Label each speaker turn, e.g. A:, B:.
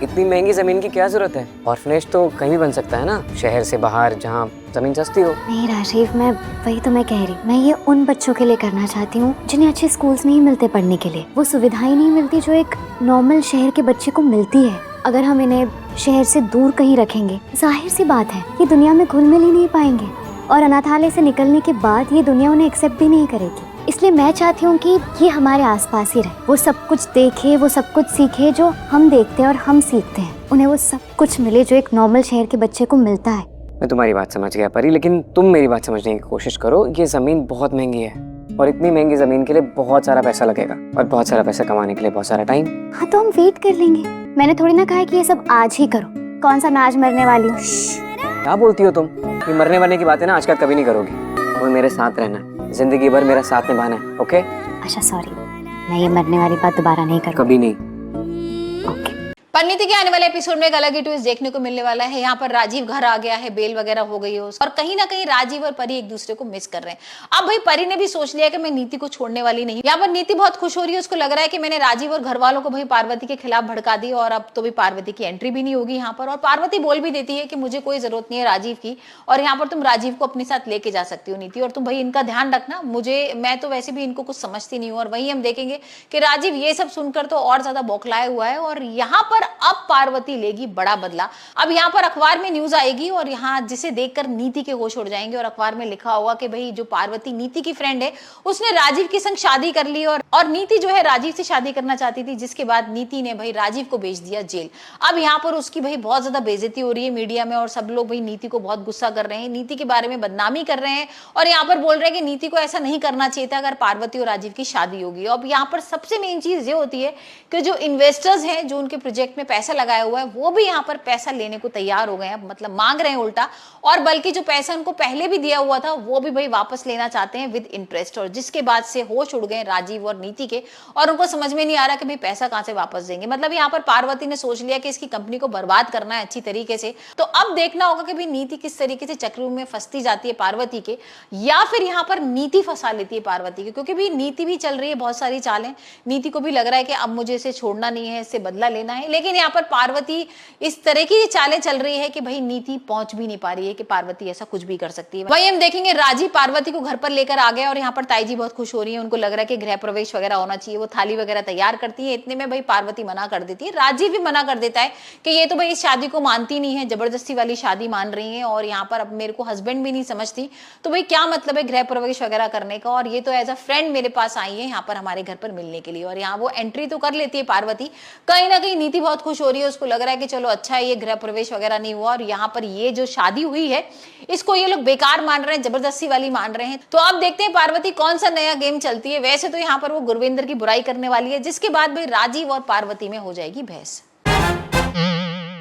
A: इतनी महंगी जमीन की क्या जरूरत है? ऑर्फनेज तो कहीं भी बन सकता है ना, शहर से बाहर जहाँ जमीन सस्ती हो।
B: नहीं राजीव, मैं वही तो मैं कह रही, मैं ये उन बच्चों के लिए करना चाहती हूँ जिन्हें अच्छे स्कूल्स नहीं मिलते पढ़ने के लिए, वो सुविधाएं नहीं मिलती जो एक नॉर्मल शहर के बच्चे को मिलती है। अगर हम इन्हें शहर से दूर कहीं रखेंगे, जाहिर सी बात है ये दुनिया में घुल मिल ही नहीं पाएंगे, और अनाथालय से निकलने के बाद ये दुनिया उन्हें एक्सेप्ट भी नहीं करेगी। इसलिए मैं चाहती हूँ कि ये हमारे आसपास ही रहे, वो सब कुछ देखे, वो सब कुछ सीखे जो हम देखते हैं और हम सीखते हैं, उन्हें वो सब कुछ मिले जो एक नॉर्मल शहर के बच्चे को मिलता है।
A: मैं तुम्हारी बात समझ गया परी, लेकिन तुम मेरी बात समझने की कोशिश करो। ये जमीन बहुत महंगी है और इतनी महंगी जमीन के लिए बहुत सारा पैसा लगेगा, और बहुत सारा पैसा कमाने के लिए बहुत सारा टाइम।
B: हाँ तो हम वेट कर लेंगे। मैंने थोड़ी ना कहा है कि ये सब आज ही करो। कौन सा मैं आज मरने वाली हूँ?
A: क्या बोलती हो तुम? ये मरने वाले की बातें ना आज कभी नहीं करोगी। तुम्हें मेरे साथ रहना है, जिंदगी भर मेरा साथ निभाना है, ओके?
B: अच्छा सॉरी, मैं ये मरने वाली बात दोबारा नहीं करूँगी।
A: कभी नहीं।
B: ओके।
C: परिणीति के आने वाले एपिसोड में एक अलग ही ट्विस्ट देखने को मिलने वाला है। यहाँ पर राजीव घर आ गया है, बेल वगैरह हो गई है और कहीं ना कहीं राजीव और परी एक दूसरे को मिस कर रहे हैं। अब भाई परी ने भी सोच लिया कि मैं नीति को छोड़ने वाली नहीं। यहाँ पर नीति बहुत खुश हो रही है, उसको लग रहा है कि मैंने राजीव और घर वालों को भाई पार्वती के खिलाफ भड़का दी और अब तो भी पार्वती की एंट्री भी नहीं होगी यहाँ पर। और पार्वती बोल भी देती है कि मुझे कोई जरूरत नहीं है राजीव की, और यहाँ पर तुम राजीव को अपने साथ लेके जा सकती हो नीति, और तुम भाई इनका ध्यान रखना, मैं तो वैसे भी इनको कुछ समझती नहीं हूँ। और वही हम देखेंगे कि राजीव ये सब सुनकर तो और ज्यादा बौखलाया हुआ है, और यहाँ पर अब पार्वती लेगी बड़ा बदला। अब यहाँ पर अखबार में न्यूज आएगी और यहाँ जिसे देखकर नीति के होश उड़ जाएंगे, और अखबार में लिखा होगा कि भाई जो पार्वती नीति की फ्रेंड है उसने राजीव के संग शादी कर ली, और नीति जो है राजीव से शादी करना चाहती थी, जिसके बाद नीति ने भाई राजीव को भेज दिया जेल। अब यहाँ पर उसकी भाई बहुत ज्यादा बेइज्जती हो रही है मीडिया में, और सब लोग भाई नीति को बहुत गुस्सा कर रहे हैं, नीति के बारे में बदनामी कर रहे हैं, और यहाँ पर बोल रहे हैं कि नीति को ऐसा नहीं करना चाहिए था अगर पार्वती और राजीव की शादी होगी। अब यहाँ पर सबसे मेन चीज ये होती है कि जो इन्वेस्टर्स हैं जो उनके प्रोजेक्ट में पैसा लगाया हुआ है वो भी यहाँ पर पैसा लेने को तैयार हो गए हैं, मतलब मांग रहे हैं उल्टा, और बल्कि जो पैसा उनको पहले भी दिया हुआ था वो भी भाई वापस लेना चाहते हैं विद इंटरेस्ट। और जिसके बाद से होश उड़ गए राजीव और नीति के, और उनको समझ में नहीं आ रहा कि भाई पैसा कहां से वापस देंगे। मतलब यहाँ पर पार्वती ने सोच लिया कि इसकी कंपनी को बर्बाद करना है अच्छी तरीके से। तो अब देखना होगा कि भाई नीति किस तरीके से चक्र में फंसती जाती है पार्वती के, या फिर यहाँ पर नीति फंसा लेती है पार्वती के, क्योंकि भाई नीति भी चल रही है बहुत सारी चालें। नीति को भी लग रहा है कि अब मुझे इसे छोड़ना नहीं है, इससे बदला लेना है, लेकिन यहाँ पर पार्वती इस तरह की चालें चल रही है कि भाई नीति पहुंच भी नहीं पा रही है कि पार्वती ऐसा कुछ भी कर सकती है। वही हम देखेंगे राजीव पार्वती को घर पर लेकर आ गया, और यहाँ पर ताई जी बहुत खुश हो रही है, उनको लग रहा है कि गृह प्रवेश वगैरह होना चाहिए, वो थाली वगैरह तैयार करती है। इतने में भाई पार्वती मना कर देती है, राजीव भी मना कर देता है कि ये तो भाई इस शादी को मानती नहीं है, जबरदस्ती वाली शादी मान रही है, और यहाँ पर अब मेरे को हस्बैंड भी नहीं समझती, तो भाई क्या मतलब है गृह प्रवेश वगैरह करने का, और ये तो एज अ फ्रेंड मेरे पास आई है यहाँ पर हमारे घर पर मिलने के लिए। और यहाँ वो एंट्री तो कर लेती है पार्वती, कहीं ना कहीं नीति बहुत खुश हो रही है, उसको लग रहा है कि चलो अच्छा है ये गृह प्रवेश वगैरह नहीं हुआ, और यहाँ पर ये जो शादी हुई है इसको ये लोग बेकार मान रहे हैं, जबरदस्ती वाली मान रहे हैं। तो अब देखते हैं पार्वती कौन सा नया गेम चलती है। वैसे तो यहाँ पर वो गुरविंदर की बुराई करने वाली है, जिसके बाद भाई राजीव और पार्वती में हो जाएगी बहस।